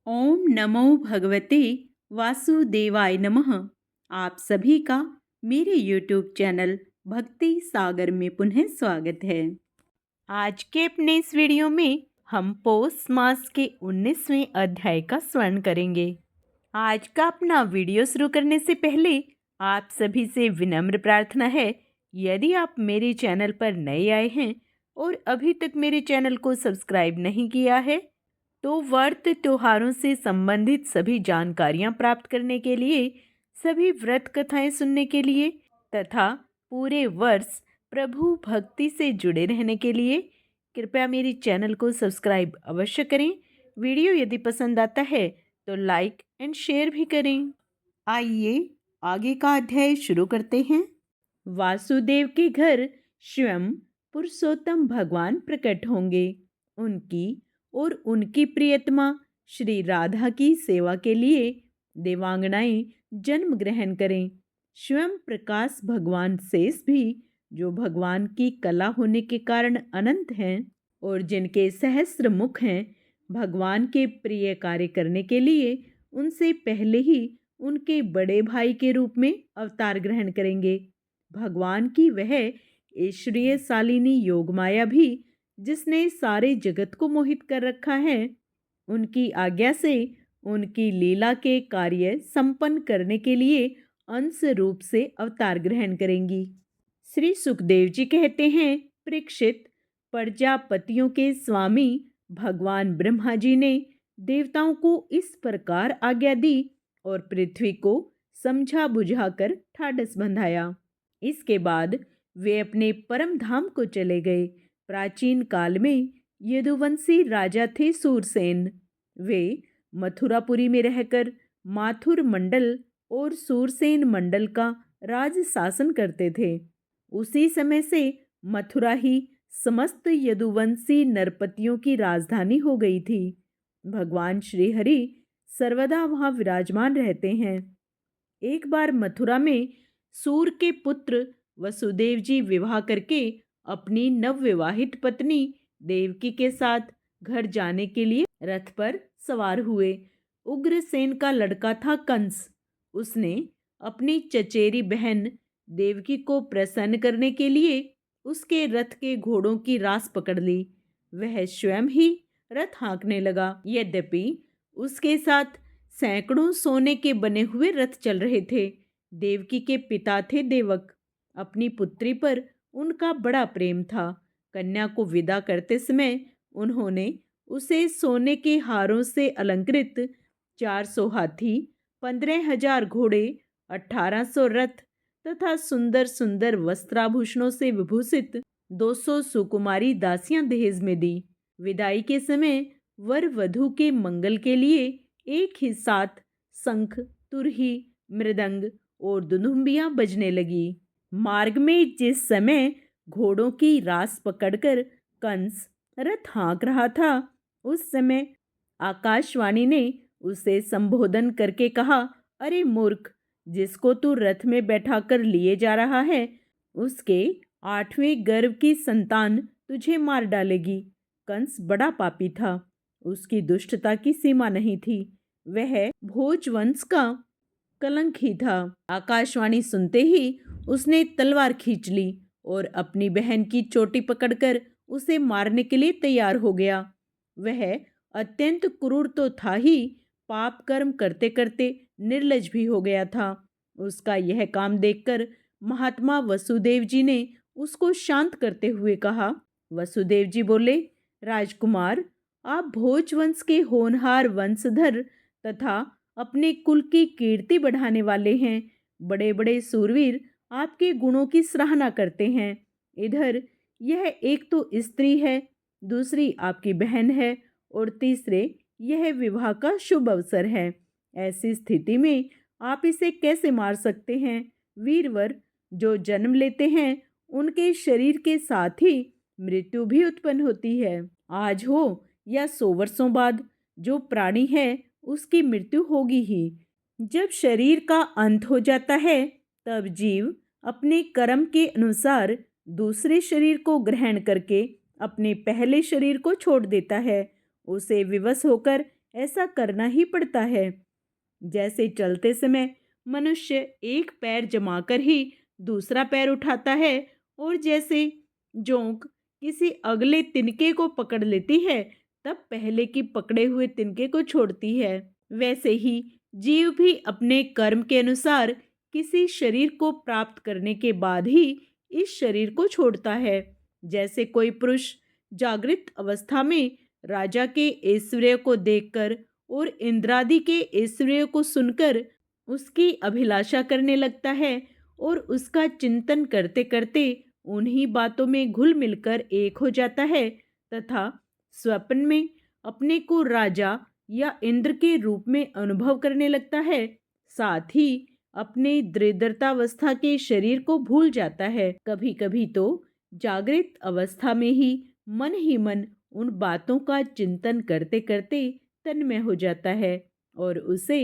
ओम नमो भगवते वासुदेवाय नमः। आप सभी का मेरे YouTube चैनल भक्ति सागर में पुनः स्वागत है। आज के अपने इस वीडियो में हम पौष मास के 19वें अध्याय का स्मरण करेंगे। आज का अपना वीडियो शुरू करने से पहले आप सभी से विनम्र प्रार्थना है, यदि आप मेरे चैनल पर नए आए हैं और अभी तक मेरे चैनल को सब्सक्राइब नहीं किया है तो व्रत त्योहारों से संबंधित सभी जानकारियां प्राप्त करने के लिए, सभी व्रत कथाएं सुनने के लिए तथा पूरे वर्ष प्रभु भक्ति से जुड़े रहने के लिए कृपया मेरे चैनल को सब्सक्राइब अवश्य करें। वीडियो यदि पसंद आता है तो लाइक एंड शेयर भी करें। आइए आगे का अध्याय शुरू करते हैं। वासुदेव के घर स्वयं पुरुषोत्तम भगवान प्रकट होंगे। उनकी और उनकी प्रियतमा श्री राधा की सेवा के लिए देवांगनाएं जन्म ग्रहण करें। स्वयं प्रकाश भगवान शेष भी, जो भगवान की कला होने के कारण अनंत हैं और जिनके सहस्त्र मुख हैं, भगवान के प्रिय कार्य करने के लिए उनसे पहले ही उनके बड़े भाई के रूप में अवतार ग्रहण करेंगे। भगवान की वह ऐश्वर्य शालिनी योगमाया भी, जिसने सारे जगत को मोहित कर रखा है, उनकी आज्ञा से उनकी लीला के कार्य संपन्न करने के लिए अंश रूप से अवतार ग्रहण करेंगी। श्री सुखदेव जी कहते हैं, परीक्षित, प्रजापतियों के स्वामी भगवान ब्रह्मा जी ने देवताओं को इस प्रकार आज्ञा दी और पृथ्वी को समझा बुझाकर ठाडस बंधाया। इसके बाद वे अपने परम धाम को चले गए। प्राचीन काल में यदुवंशी राजा थे सूरसेन। वे मथुरापुरी में रहकर माथुर मंडल और सूरसेन मंडल का राज शासन करते थे। उसी समय से मथुरा ही समस्त यदुवंशी नरपतियों की राजधानी हो गई थी। भगवान श्री हरि सर्वदा वहाँ विराजमान रहते हैं। एक बार मथुरा में सूर के पुत्र वसुदेव जी विवाह करके अपनी नवविवाहित पत्नी देवकी के साथ घर जाने के लिए रथ पर सवार हुए। उग्रसेन का लड़का था कंस। उसने अपनी चचेरी बहन देवकी को प्रसन्न करने के लिए उसके रथ के घोड़ों की रास पकड़ ली। वह स्वयं ही रथ हाँकने लगा। यद्यपि उसके साथ सैकड़ों सोने के बने हुए रथ चल रहे थे। देवकी के पिता थे देवक। अपनी पुत्री पर उनका बड़ा प्रेम था। कन्या को विदा करते समय उन्होंने उसे सोने के हारों से अलंकृत 400 हाथी, 15,000 घोड़े, 1800 रथ तथा सुंदर सुंदर वस्त्राभूषणों से विभूषित 200 सुकुमारी दासियां दहेज में दी। विदाई के समय वर वधू के मंगल के लिए एक ही साथ शंख, तुरही, मृदंग और दुदुम्बियां बजने लगी। मार्ग में जिस समय घोड़ों की रास पकड़कर कंस रथ हाँक रहा था, उस समय आकाशवाणी ने उसे संबोधन करके कहा, अरे मूर्ख, जिसको तू रथ में बैठाकर लिए जा रहा है, उसके 8वें गर्भ की संतान तुझे मार डालेगी। कंस बड़ा पापी था। उसकी दुष्टता की सीमा नहीं थी। वह भोज वंश का कलंक ही था। आकाशवाणी सुनते ही उसने तलवार खींच ली और अपनी बहन की चोटी पकड़कर उसे मारने के लिए तैयार हो गया। वह अत्यंत क्रूर तो था ही, पाप कर्म करते करते निर्लज भी हो गया था। उसका यह काम देखकर महात्मा वसुदेव जी ने उसको शांत करते हुए कहा। वसुदेव जी बोले, राजकुमार, आप भोजवंश के होनहार वंशधर तथा अपने कुल की कीर्ति बढ़ाने वाले हैं। बड़े बड़े सूरवीर आपके गुणों की सराहना करते हैं। इधर यह एक तो स्त्री है, दूसरी आपकी बहन है और तीसरे यह विवाह का शुभ अवसर है। ऐसी स्थिति में आप इसे कैसे मार सकते हैं? वीरवर जो जन्म लेते हैं उनके शरीर के साथ ही मृत्यु भी उत्पन्न होती है। आज हो या 100 वर्षों बाद जो प्राणी है उसकी मृत्यु होगी ही। जब शरीर का अंत हो जाता है तब जीव अपने कर्म के अनुसार दूसरे शरीर को ग्रहण करके अपने पहले शरीर को छोड़ देता है। उसे विवश होकर ऐसा करना ही पड़ता है। जैसे चलते समय मनुष्य एक पैर जमाकर ही दूसरा पैर उठाता है और जैसे जोंक किसी अगले तिनके को पकड़ लेती है तब पहले की पकड़े हुए तिनके को छोड़ती है, वैसे ही जीव भी अपने कर्म के अनुसार किसी शरीर को प्राप्त करने के बाद ही इस शरीर को छोड़ता है। जैसे कोई पुरुष जागृत अवस्था में राजा के ऐश्वर्य को देखकर और इंद्रादि के ऐश्वर्य को सुनकर उसकी अभिलाषा करने लगता है और उसका चिंतन करते करते उन्हीं बातों में घुल मिलकर एक हो जाता है तथा स्वप्न में अपने को राजा या इंद्र के रूप में अनुभव करने लगता है। साथ ही अपने दृढ़तावस्था के शरीर को भूल जाता है। कभी कभी तो जागृत अवस्था में ही मन उन बातों का चिंतन करते करते तन्मय हो जाता है और उसे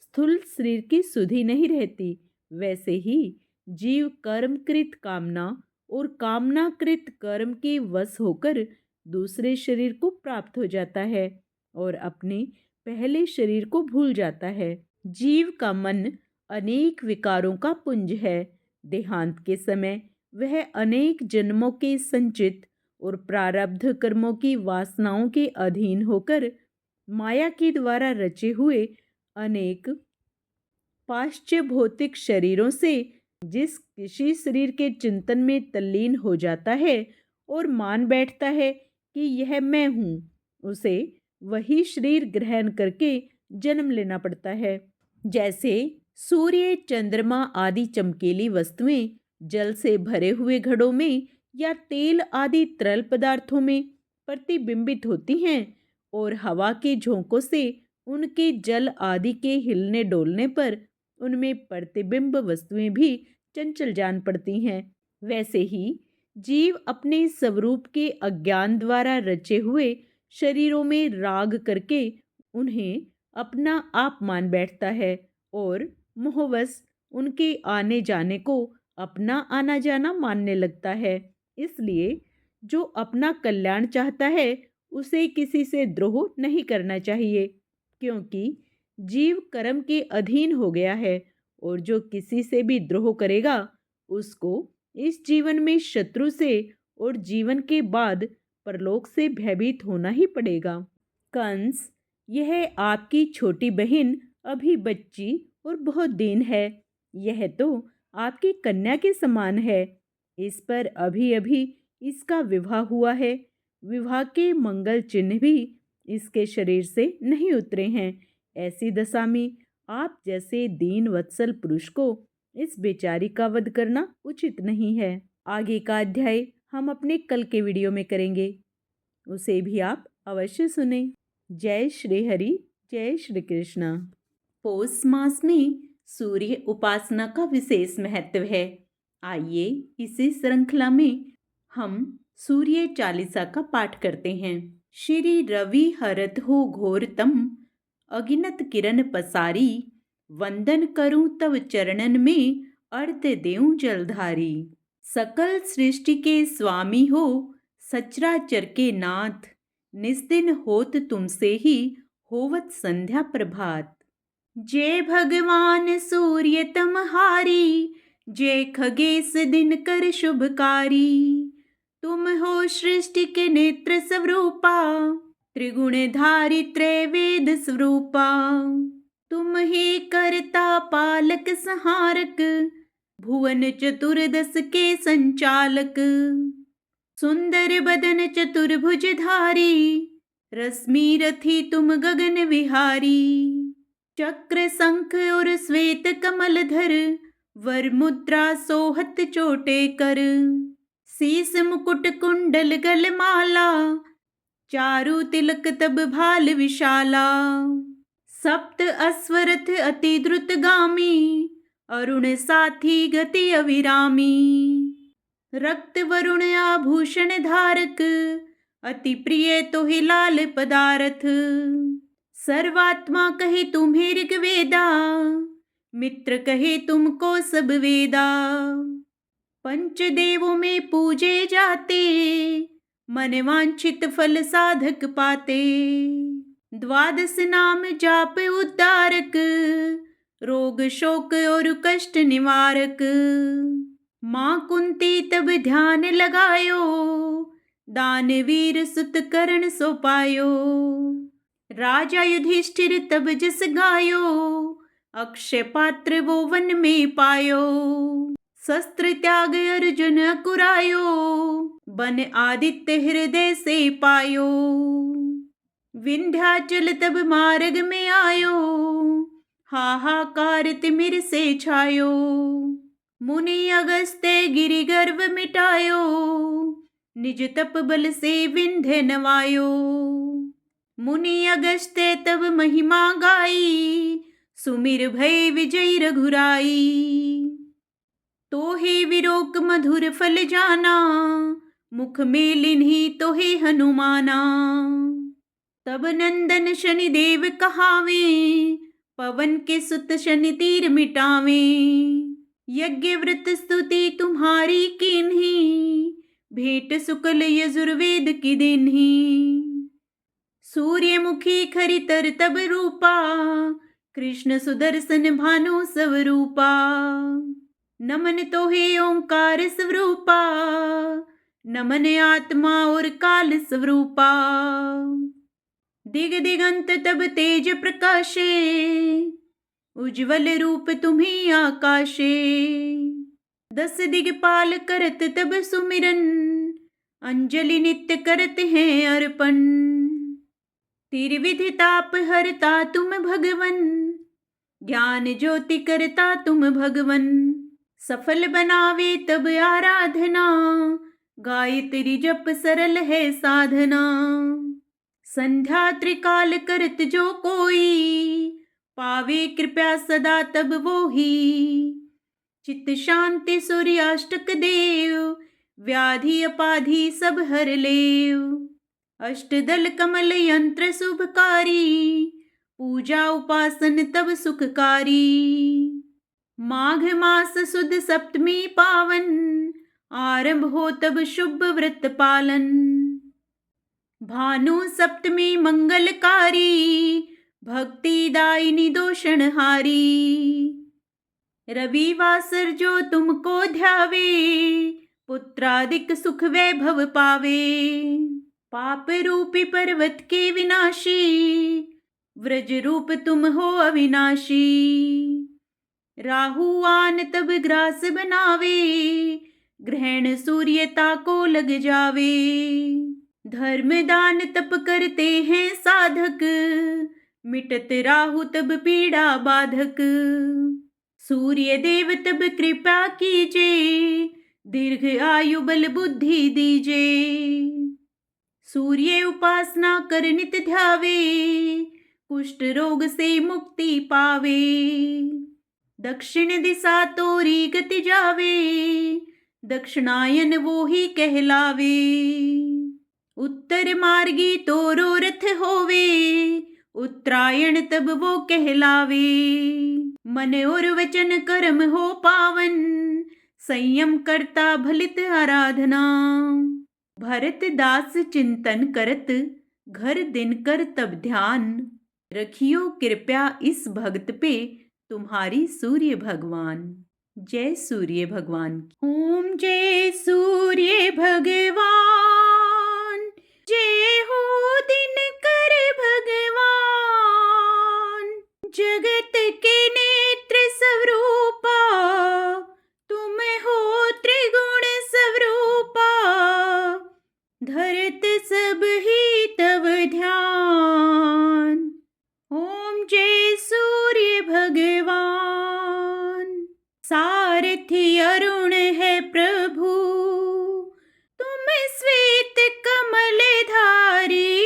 स्थूल शरीर की सुधि नहीं रहती। वैसे ही जीव कर्मकृत कामना और कामनाकृत कर्म के वश होकर दूसरे शरीर को प्राप्त हो जाता है और अपने पहले शरीर को भूल जाता है। जीव का मन अनेक विकारों का पुंज है। देहांत के समय वह अनेक जन्मों के संचित और प्रारब्ध कर्मों की वासनाओं के अधीन होकर माया के द्वारा रचे हुए अनेक पाश्चात्य भौतिक शरीरों से जिस किसी शरीर के चिंतन में तल्लीन हो जाता है और मान बैठता है कि यह मैं हूँ, उसे वही शरीर ग्रहण करके जन्म लेना पड़ता है। जैसे सूर्य, चंद्रमा आदि चमकीली वस्तुएं जल से भरे हुए घड़ों में या तेल आदि तरल पदार्थों में प्रतिबिंबित होती हैं और हवा के झोंकों से उनके जल आदि के हिलने डोलने पर उनमें प्रतिबिंब वस्तुएं भी चंचल जान पड़ती हैं, वैसे ही जीव अपने स्वरूप के अज्ञान द्वारा रचे हुए शरीरों में राग करके उन्हें अपना आप मान बैठता है और मोहवश उनके आने जाने को अपना आना जाना मानने लगता है। इसलिए जो अपना कल्याण चाहता है उसे किसी से द्रोह नहीं करना चाहिए, क्योंकि जीव कर्म के अधीन हो गया है और जो किसी से भी द्रोह करेगा उसको इस जीवन में शत्रु से और जीवन के बाद परलोक से भयभीत होना ही पड़ेगा। कंस, यह आपकी छोटी बहन अभी बच्ची और बहुत दीन है। यह तो आपकी कन्या के समान है। इस पर अभी अभी इसका विवाह हुआ है। विवाह के मंगल चिन्ह भी इसके शरीर से नहीं उतरे हैं। ऐसी दशा में आप जैसे दीन वत्सल पुरुष को इस बेचारी का वध करना उचित नहीं है। आगे का अध्याय हम अपने कल के वीडियो में करेंगे, उसे भी आप अवश्य सुने। जय श्री हरि, जय श्री कृष्ण। पौष मास में सूर्य उपासना का विशेष महत्व है। आइए इसी श्रृंखला में हम सूर्य चालीसा का पाठ करते हैं। श्री रवि हरत हो घोरतम, अगिनत किरण पसारी, वंदन करूं तव चरणन में, अर्ध देऊं जलधारी। सकल सृष्टि के स्वामी हो, सचराचर के नाथ, निस्दिन होत तुमसे ही, होवत संध्या प्रभात। जय भगवान सूर्य तमहारी, जय खगेश दिनकर शुभकारी। तुम हो सृष्टि के नेत्र स्वरूपा, त्रिगुणधारी त्रैवेद स्वरूपा। तुम ही करता पालक संहारक, भुवन चतुर्दश के संचालक। सुंदर बदन चतुर्भुजधारी, रश्मि रथी तुम गगन विहारी। चक्र शंख और श्वेत कमल धर, वर मुद्रा सोहत चोटे कर। शीस मुकुट कुंडल गल माला, चारु तिलक तब भाल विशाला। सप्त अश्वरथ अति द्रुतगामी, अरुण साथी गति अविरामी। रक्त वरुण आभूषण धारक, अति प्रिय तोहि लाल पदारथ। सर्वात्मा कहे तुम्हें ऋग्वेदा, मित्र कहे तुमको सब वेदा। पंचदेवों में पूजे जाते, मन वांछित फल साधक पाते। द्वादश नाम जाप उद्धारक, रोग शोक और कष्ट निवारक। माँ कुंती तब ध्यान लगायो, दानवीर सुत करण सो पायो। राजा युधिष्ठिर तब जस गायो, अक्षय पात्र वो वन में पायो। शस्त्र त्याग अर्जुन अकुरायो, बन आदित्य हृदय से पायो। विंध्याचल तब मार्ग में आयो, हाहाकार तिमिर से छायो। मुनि अगस्त्य गिरि गर्व मिटायो, निज तप बल से विंध्य नवायो। मुनि अगस्त्य तब महिमा गाई, सुमिर भय विजय रघुराई। तो हे विरोक मधुर फल जाना, मुख में लिन्ही तो हे हनुमाना। तब नंदन शनि देव कहावे, पवन के सुत शनि तीर मिटावे। यज्ञ व्रत स्तुति तुम्हारी कीन्ही, भेंट शुक्ल यजुर्वेद की दीन्ही। सूर्यमुखी खरितर तब रूपा, कृष्ण सुदर्शन भानु स्वरूपा। नमन तो हे ओंकार स्वरूपा, नमन आत्मा और काल स्वरूपा। दिग दिगंत तब तेज प्रकाशे, उज्ज्वल रूप तुम्ही आकाशे। दस दिगपाल करत तब सुमिरन, अंजलि नित्य करत हैं अर्पण। त्रिविधि ताप हरता तुम भगवन, ज्ञान ज्योति करता तुम भगवन। सफल बनावे तब आराधना, गायत्री जप सरल है साधना। संध्या त्रिकाल करत जो कोई, पावे कृपा सदा तब वो ही। चित्त शांति सूर्याष्टक देव, व्याधि अपाधि सब हर लेव। अष्टदल कमल यंत्र शुभकारी, पूजा उपासन तब सुखकारी। माघ मास सुद सप्तमी पावन, आरंभ हो तब शुभ व्रत पालन। भानु सप्तमी मंगलकारी, भक्ति दायिनी दोषणहारी। रविवासर जो तुमको ध्यावे, पुत्रादिक सुख वैभव पावे। पाप रूपी पर्वत के विनाशी, व्रज रूप तुम हो अविनाशी। राहु आन तब ग्रास बनावे, ग्रहण सूर्यता को लग जावे। धर्म दान तप करते हैं साधक, मिटत राहु तब पीड़ा बाधक। सूर्य देव तब कृपा कीजे, दीर्घ आयु बल बुद्धि दीजे। सूर्य उपासना कर नित ध्यावे, कुष्ठ रोग से मुक्ति पावे। दक्षिण दिशा तोरी गति जावे, दक्षिणायन वो ही कहलावे। उत्तर मार्गी तोरो रथ होवे, उत्तरायण तब वो कहलावे। मन और वचन कर्म हो पावन, संयम करता भलित आराधना। भरत दास चिंतन करत, घर दिन कर तब ध्यान। रखियो कृपया इस भक्त पे, तुम्हारी सूर्य भगवान। जय सूर्य भगवान। ओम जय सूर्य भगवान, जय हो दिनकर भगवान। जगत के नेत्र स्वरूपा, तुम हो त्रिगुण स्वरूपा। धरत सब ही तव ध्यान। ओम जय सूर्य भगवान। सारथी अरुण है प्रभु, तुम श्वेत कमल धारी।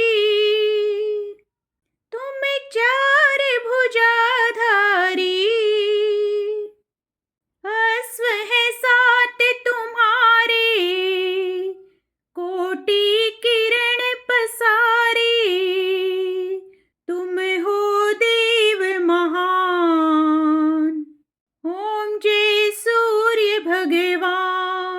तुम चार भुजाधारी, अश्व है सात तुम्हारे। कोटि किरण पसारी, तुम हो देव महान। ओम जय सूर्य भगवान।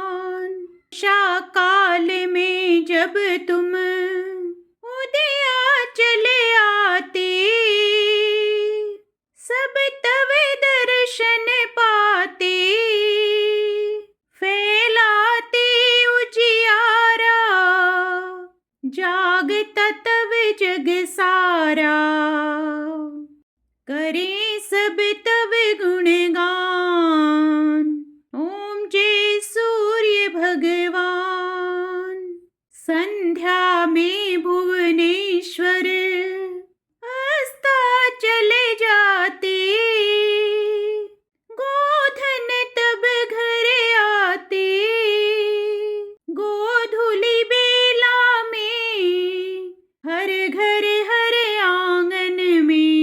सब तव गुणगान। ओम जय सूर्य भगवान। संध्या में भुवनेश्वर अस्ताचल जाते, गोधन तब घर आते। गोधूलि बेला में हर घर हर आंगन में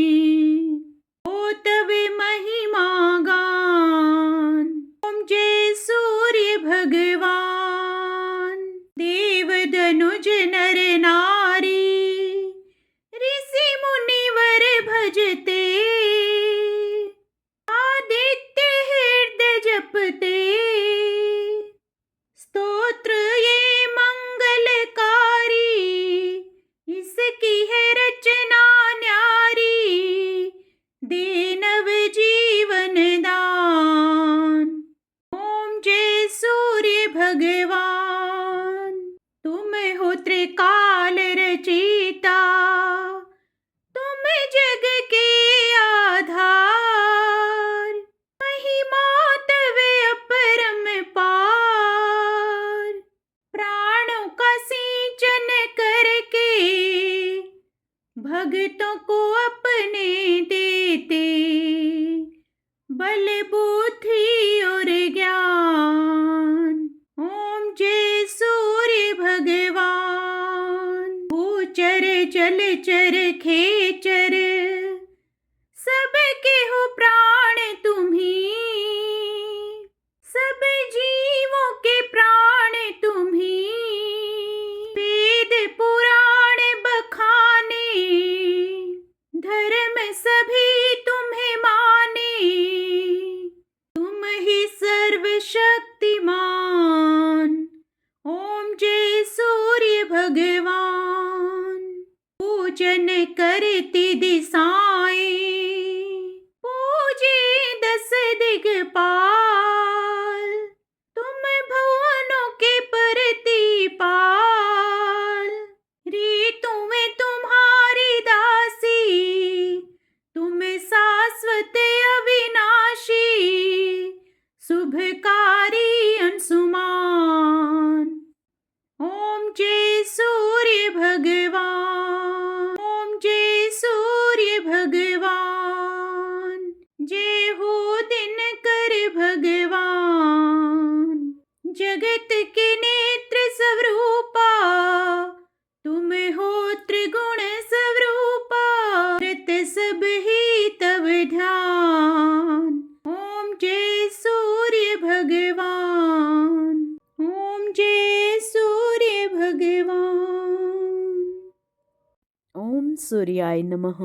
हो तब महिमा गान। ओम जय सूर्य भगवान। देव धनुज नर नारी ऋषि मुनिवर भजते, आदित्य हृदय जपते। स्तोत्र ये मंगलकारी, इसकी है रचना न्यारी। दे नव जीवन दान। ओम जय सूर्य भगवान। तुम हो त्रिकाल रचयिता, तुम जग के आधार। महिमा तव अपरंपार, प्राणों का सिंचन करके भक्तों को अपने देते। बल बुद्धि और ज्ञान। ओम जय सूर्य भगवान। भूचर जलचर खेचर, सबके हो प्राण तुम्ही। सब जीवों के प्राण तुम्ही। वेद पुराण बखाने, धर्म सभी तुम्हें माने। तुम ही सर्वशक्तिमान। ओम जय सूर्य भगवान। पूजन करती दिशाएं, पूजे 10 दिक्पाल। तुम भुवनों के प्रतिपाल। ऋतुएं तुम्हारी दासी, तुम शाश्वत अविनाशी। शुभकारी अंशुमान। ओम जय सूर्य भगवान। ओम जय सूर्य भगवान। जय हो दिनकर भगवान। जगत के नेत्र स्वरूपा, तुम हो त्रिगुण स्वरूपा। कृत सब ही तव ध्यान। ओम जय सूर्य भगवान। ओम जय सूर्य भगवान। ओम सूर्याय नमः।